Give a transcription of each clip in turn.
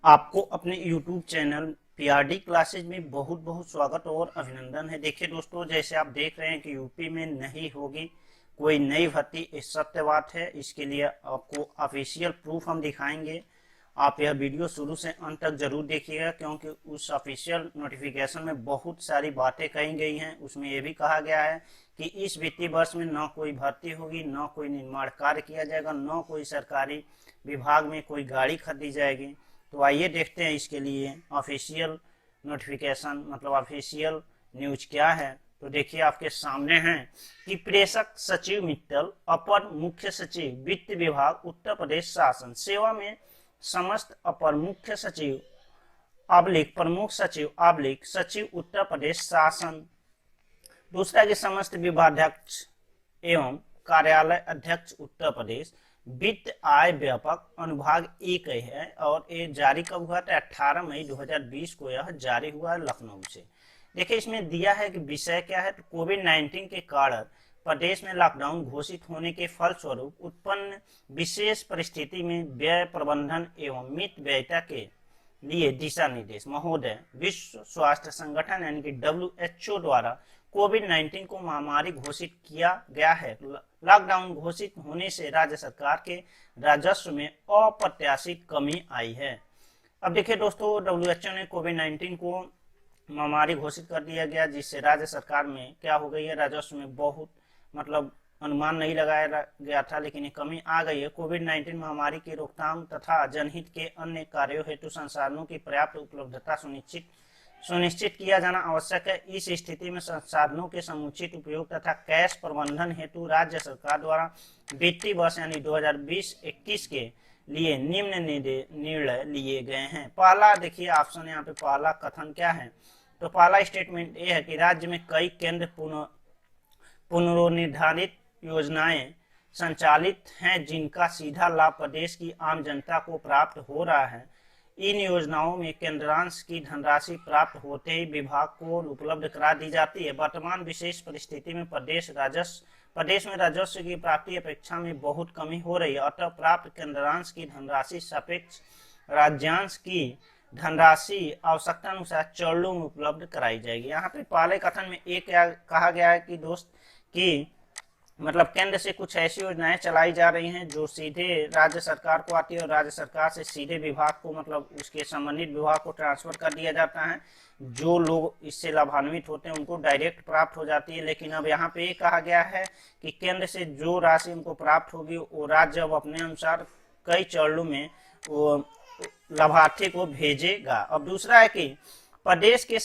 आपको अपने YouTube channel PRD classes में बहुत बहुत स्वागत और अभिनंदन है। देखिए दोस्तों, जैसे आप देख रहे हैं कि यूपी में नहीं होगी कोई नई भर्ती, ये सत्य बात है। इसके लिए आपको ऑफिशियल प्रूफ हम दिखाएंगे। आप यह वीडियो शुरू से अंत तक जरूर देखिएगा, क्योंकि उस ऑफिशियल नोटिफिकेशन में बहुत सारी बातें कही गई हैं। उसमें यह भी कहा गया है कि इस वित्तीय वर्ष में न कोई भर्ती होगी, न कोई निर्माण कार्य किया जाएगा, न कोई सरकारी विभाग में कोई गाड़ी खरीदी जाएगी। तो आइए देखते हैं इसके लिए ऑफिशियल नोटिफिकेशन मतलब ऑफिशियल न्यूज क्या है। तो देखिए आपके सामने है कि प्रेषक सचिव मित्तल, अपर मुख्य सचिव वित्त विभाग उत्तर प्रदेश शासन सेवा में समस्त अपर मुख्य सचिव आबलिक प्रमुख सचिव आबलिक सचिव उत्तर प्रदेश शासन। दूसरा कि समस्त विभागाध्यक्ष एवं कार्यालय अध्यक्ष उत्तर प्रदेश। वित्त आय व्यापक अनुभाग एक है और ये जारी कब हुआ था? 18 मई 2020 को यह जारी हुआ है लखनऊ से। देखिए इसमें दिया है कि विषय क्या है, तो कोविड-19 के कारण प्रदेश में लॉकडाउन घोषित होने के फलस्वरूप उत्पन्न विशेष परिस्थिति में व्यय प्रबंधन एवं मित व्ययता के लिए दिशा निर्देश महोदय विश्व स्वास्थ्य संगठन यानी कि WHO द्वारा कोविड-19 को महामारी घोषित किया गया है। लॉकडाउन घोषित होने से राज्य सरकार के राजस्व में अप्रत्याशित कमी आई है। अब देखिए दोस्तों, WHO ने कोविड-19 को महामारी घोषित कर दिया गया, जिससे राज्य सरकार में क्या हो गई है, राजस्व में बहुत मतलब अनुमान नहीं लगाया गया था, लेकिन ये कमी आ गई है। कोविड-19 महामारी की रोकथाम तथा जनहित के अन्य कार्यों हेतु संसाधनों की पर्याप्त उपलब्धता सुनिश्चित किया जाना आवश्यक है। इस स्थिति में संसाधनों के समुचित उपयोग तथा कैश प्रबंधन हेतु राज्य सरकार द्वारा वित्तीय वर्ष यानी 2020-21 के लिए निम्न निर्णय लिए गए हैं। पहला देखिए ऑप्शन यहाँ पे पहला कथन क्या है, तो पहला स्टेटमेंट ये है कि राज्य में कई केंद्र पुनर्निर्धारित योजनाएं संचालित हैं, जिनका सीधा लाभ प्रदेश की आम जनता को प्राप्त हो रहा है। इन योजनाओं में केंद्रांश की धनराशि प्राप्त होते ही विभाग को उपलब्ध करा दी जाती है। वर्तमान विशेष परिस्थिति में प्रदेश में राजस्व की प्राप्ति अपेक्षा में बहुत कमी हो रही है, अतः प्राप्त केंद्रांश की धनराशि सापेक्ष राज्यांश की धनराशि आवश्यकता अनुसार चरणों में उपलब्ध कराई जाएगी। यहाँ पे पहले कथन में एक क्या कहा गया है कि दोस्त कि मतलब केंद्र से कुछ ऐसी योजनाएं चलाई जा रही हैं जो सीधे राज्य सरकार को आती है और राज्य सरकार से सीधे विभाग को मतलब उसके संबंधित विभाग को ट्रांसफर कर दिया जाता है। जो लोग इससे लाभान्वित होते हैं उनको डायरेक्ट प्राप्त हो जाती है। लेकिन अब यहाँ पे ये कहा गया है कि केंद्र से जो राशि उनको प्राप्त होगी वो राज्य अब अपने अनुसार कई चरणों में वो लाभार्थी को भेजेगा। अब दूसरा है कि प्रदेश के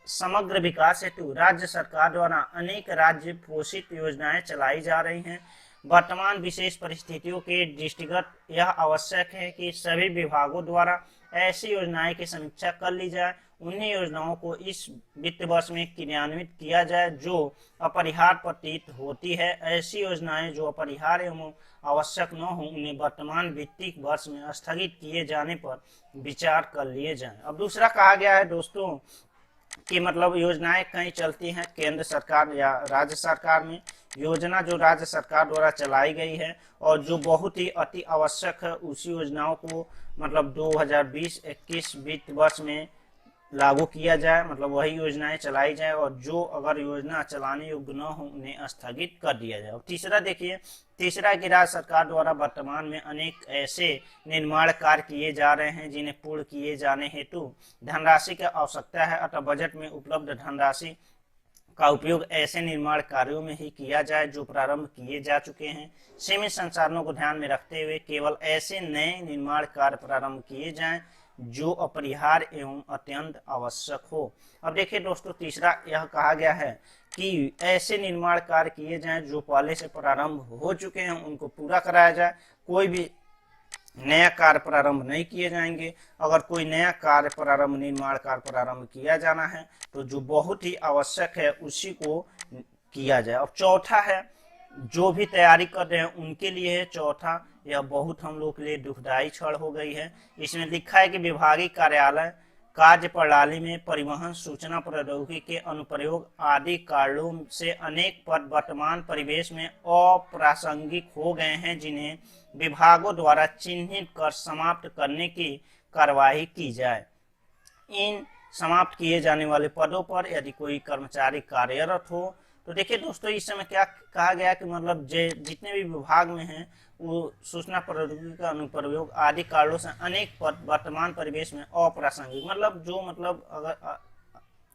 समग्र विकास हेतु राज्य सरकार द्वारा अनेक राज्य पोषित योजनाएं चलाई जा रही हैं। वर्तमान विशेष परिस्थितियों के दृष्टिगत यह आवश्यक है कि सभी विभागों द्वारा ऐसी योजनाएं की समीक्षा कर ली जाए, उन्हीं योजनाओं को इस वित्त वर्ष में क्रियान्वित किया जाए जो अपरिहार्य प्रतीत होती है। ऐसी योजनाएं जो अपरिहार्य एवं आवश्यक न हो, उन्हें वर्तमान वित्तीय वर्ष में स्थगित किए जाने पर विचार कर लिए जाएं। अब दूसरा कहा गया है दोस्तों कि मतलब योजनाएं कहीं चलती हैं केंद्र सरकार या राज्य सरकार में, योजना जो राज्य सरकार द्वारा चलाई गई है और जो बहुत ही अति आवश्यक है, उसी योजनाओं को मतलब 2020-21 वित्त वर्ष में लागू किया जाए, मतलब वही योजनाएं चलाई जाए और जो अगर योजना चलाने योग्य न हो उन्हें स्थगित कर दिया जाए। तीसरा देखिए, तीसरा कि राज्य सरकार द्वारा वर्तमान में अनेक ऐसे निर्माण कार्य किए जा रहे हैं जिन्हें पूर्ण किए जाने हेतु धनराशि की आवश्यकता है, अतः बजट में उपलब्ध धनराशि का उपयोग ऐसे निर्माण कार्यों में ही किया जाए जो प्रारंभ किए जा चुके हैं। सीमित संसाधनों को ध्यान में रखते हुए केवल ऐसे नए निर्माण कार्य प्रारंभ किए जाएं जो अपरिहार्य एवं अत्यंत आवश्यक हो। अब देखिए दोस्तों, तीसरा यह कहा गया है कि ऐसे निर्माण कार्य किए जाएं जो पहले से प्रारंभ हो चुके हैं उनको पूरा कराया जाए, कोई भी नया कार्य प्रारंभ नहीं किए जाएंगे। अगर कोई नया कार्य प्रारंभ निर्माण कार्य प्रारंभ किया जाना है तो जो बहुत ही आवश्यक है उसी को किया जाए। और चौथा है जो भी तैयारी कर रहे हैं उनके लिए है चौथा, यह बहुत हम लोग के लिए दुखदायी क्षण हो गई है। इसमें लिखा है कि विभागीय कार्यालय कार्य प्रणाली में परिवहन सूचना प्रौद्योगिकी के अनुप्रयोग आदि कारणों से अनेक पद वर्तमान परिवेश में अप्रासंगिक हो गए हैं, जिन्हें विभागों द्वारा चिन्हित कर समाप्त करने की कार्यवाही की जाए। इन समाप्त किए जाने वाले पदों पर यदि कोई कर्मचारी कार्यरत हो तो देखिए दोस्तों, इस समय क्या कहा गया कि मतलब जितने भी विभाग में हैं वो सूचना प्रौद्योगिकी का अनुप्रयोग आदि कारणों से अनेक पद वर्तमान परिवेश में अप्रासंगिक, मतलब जो मतलब अगर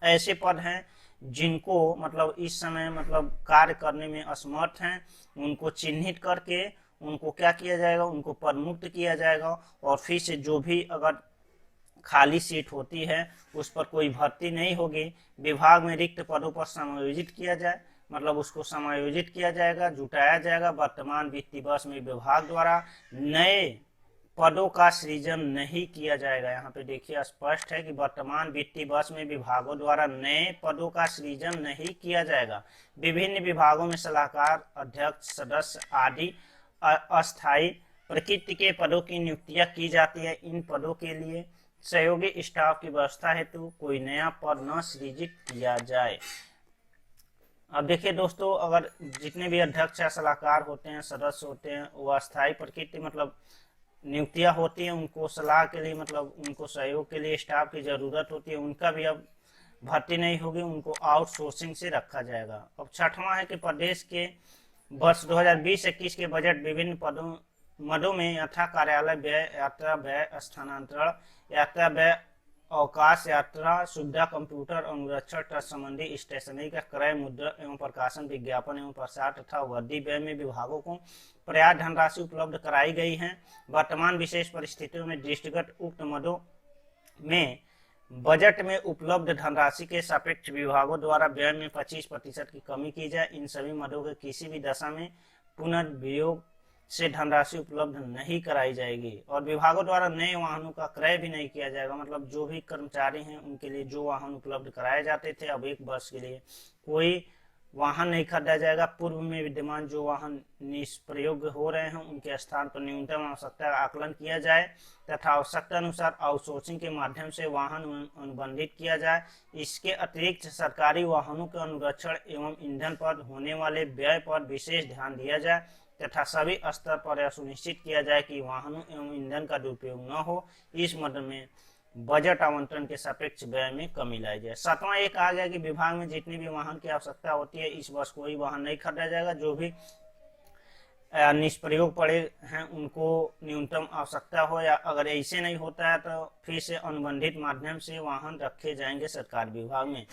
ऐसे पद हैं जिनको मतलब इस समय मतलब कार्य करने में असमर्थ हैं, उनको चिन्हित करके उनको क्या किया जाएगा, उनको पद मुक्त किया जाएगा और फिर से जो भी अगर खाली सीट होती है उस पर कोई भर्ती नहीं होगी, विभाग में रिक्त पदों पर समायोजित किया जाए, मतलब उसको समायोजित किया जाएगा, जुटाया जाएगा। वर्तमान वित्तीय वर्ष में विभाग द्वारा नए पदों का सृजन नहीं किया जाएगा। यहाँ पे देखिए स्पष्ट है कि वर्तमान वित्तीय वर्ष में विभागों द्वारा नए पदों का सृजन नहीं किया जाएगा। विभिन्न विभागों में सलाहकार, अध्यक्ष, सदस्य आदि अस्थायी प्रकृति के पदों की नियुक्तियां की जाती है। इन पदों के लिए सहयोगी स्टाफ की व्यवस्था हेतु कोई नया पद न सृजित किया जाए। अब देखिए दोस्तों, अगर जितने भी अध्यक्ष या सलाहकार होते हैं, सदस्य होते हैं, वो अस्थायी प्रकृति मतलब नियुक्तियां होती हैं, उनको सलाह के लिए मतलब उनको सहयोग के लिए स्टाफ की जरूरत होती है, उनका भी अब भर्ती नहीं होगी, उनको आउटसोर्सिंग से रखा जाएगा। अब छठवां है कि प्रदेश के वर्ष 2020-21 के बजट विभिन्न मदों में यथा कार्यालय व्यय, यात्रा व्यय, स्थानांतरण, यात्रा व्यय, अवकाश यात्रा सुविधा, कंप्यूटर अनुरक्षण संबंधी स्टेशनरी का क्रय, मुद्रण एवं प्रकाशन, विज्ञापन एवं प्रसार तथा वर्दी व्यय में विभागों को पर्याप्त धनराशि उपलब्ध कराई गई है। वर्तमान विशेष परिस्थितियों में दृष्टिगत उक्त मदों में बजट में उपलब्ध धनराशि के सापेक्ष विभागों द्वारा व्यय में 25% की कमी की जाए। इन सभी मदों के किसी भी दशा में पुनर्वियोग से धनराशि उपलब्ध नहीं कराई जाएगी और विभागों द्वारा नए वाहनों का क्रय भी नहीं किया जाएगा। मतलब जो भी कर्मचारी हैं उनके लिए जो वाहन उपलब्ध कराए जाते थे, अब एक वर्ष के लिए कोई वाहन नहीं खरीदा जाएगा। पूर्व में विद्यमान जो वाहन निष्प्रयोग हो रहे हैं उनके स्थान पर न्यूनतम आवश्यकता का आकलन किया जाए तथा आवश्यकता अनुसार आउटसोर्सिंग के माध्यम से वाहन अनुबंधित किया जाए। इसके अतिरिक्त सरकारी वाहनों के अनुरक्षण एवं ईंधन पर होने वाले व्यय पर विशेष ध्यान दिया जाए तथा सभी स्तर पर यह सुनिश्चित किया जाए कि वाहनों एवं ईंधन का दुरुपयोग न हो। इस मद में बजट आवंटन के सापेक्ष व्यय में कमी लाई जाए। सातवां ये कहा गया कि विभाग में जितनी भी वाहन की आवश्यकता होती है इस वर्ष कोई वाहन नहीं खरीदा जाएगा। जो भी निष्प्रयोग पड़े हैं उनको न्यूनतम आवश्यकता हो या अगर ऐसे नहीं होता है तो फिर से अनुबंधित माध्यम से वाहन रखे जाएंगे सरकारी विभाग में।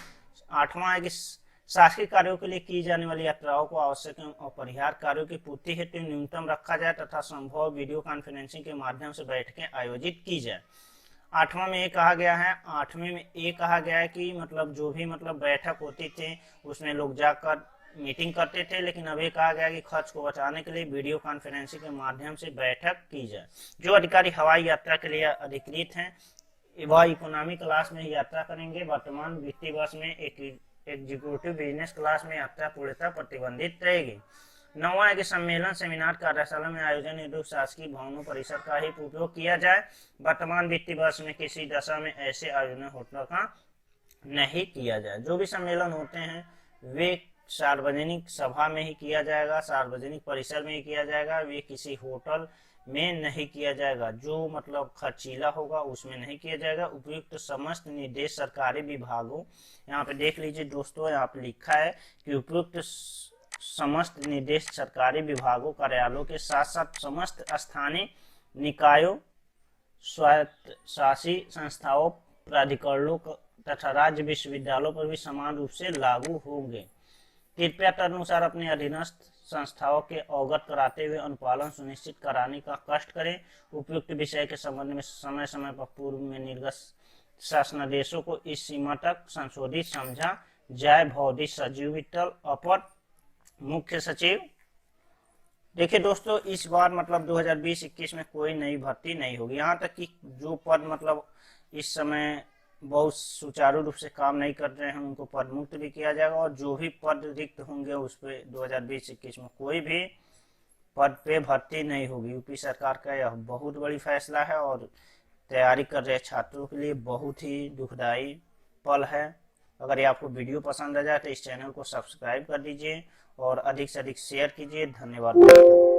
आठवां है कि शासकीय कार्यों के लिए की जाने वाली यात्राओं को आवश्यक एवं अपरिहार्य कार्यों की पूर्ति हेतु न्यूनतम रखा जाए तथा संभव वीडियो कॉन्फ्रेंसिंग के माध्यम से बैठकें आयोजित की जाए। आठवां में ये कहा गया है, आठवें में ये कहा गया है कि मतलब जो भी मतलब बैठक होती थी उसमें लोग जाकर मीटिंग करते थे, लेकिन अब ये कहा गया कि खर्च को बचाने के लिए वीडियो कॉन्फ्रेंसिंग के माध्यम से बैठक की जाए। जो अधिकारी हवाई यात्रा के लिए अधिकृत हैं वह इकोनॉमी क्लास में ही यात्रा करेंगे। वर्तमान वित्तीय वर्ष में एग्जीक्यूटिव बिजनेस क्लास में यात्रा पूर्णतः प्रतिबंधित रहेगी। नौवां है कि सम्मेलन, सेमिनार, कार्यशाला में आयोजन हेतु शासकीय भवनों परिसर का ही उपयोग किया जाए। वर्तमान वित्तीय वर्ष में किसी दशा में ऐसे आयोजन होटल का नहीं किया जाए। जो भी सम्मेलन होते हैं वे सार्वजनिक सभा में ही किया जाएगा, सार्वजनिक परिसर में ही किया जाएगा, वे किसी होटल में नहीं किया जाएगा। जो मतलब खर्चीला होगा उसमें नहीं किया जाएगा। उपयुक्त समस्त निर्देश सरकारी विभागों, यहाँ पे देख लीजिए दोस्तों, यहाँ पे लिखा है कि उपयुक्त समस्त निर्देश सरकारी विभागों, कार्यालयों के साथ साथ समस्त स्थानीय निकायों, स्वायत्त शासी संस्थाओं, प्राधिकरणों तथा राज्य विश्वविद्यालयों पर भी समान रूप से लागू होंगे। कृपया तदनुसार अपने अधीनस्थ संस्थाओं के अवगत कराते हुए अनुपालन सुनिश्चित कराने का कष्ट करें। उपयुक्त विषय के संबंध में समय समय पर पूर्व में निर्गत शासनादेशों को इस सीमा तक संशोधित समझा जाए। भौतिक सचिव वित्तल, अपर मुख्य सचिव। देखिए दोस्तों, इस बार मतलब 2020-21 में कोई नई भर्ती नहीं होगी। यहाँ तक कि जो पद मतलब इस समय बहुत सुचारू रूप से काम नहीं कर रहे हैं उनको पद मुक्त भी किया जाएगा और जो भी पद रिक्त होंगे उस पे 2020-21 में कोई भी पद पे भर्ती नहीं होगी। यूपी सरकार का यह बहुत बड़ी फैसला है और तैयारी कर रहे छात्रों के लिए बहुत ही दुखदायी पल है। अगर ये आपको वीडियो पसंद आ जाए तो इस चैनल को सब्सक्राइब कर दीजिए और अधिक से अधिक शेयर कीजिए। धन्यवाद।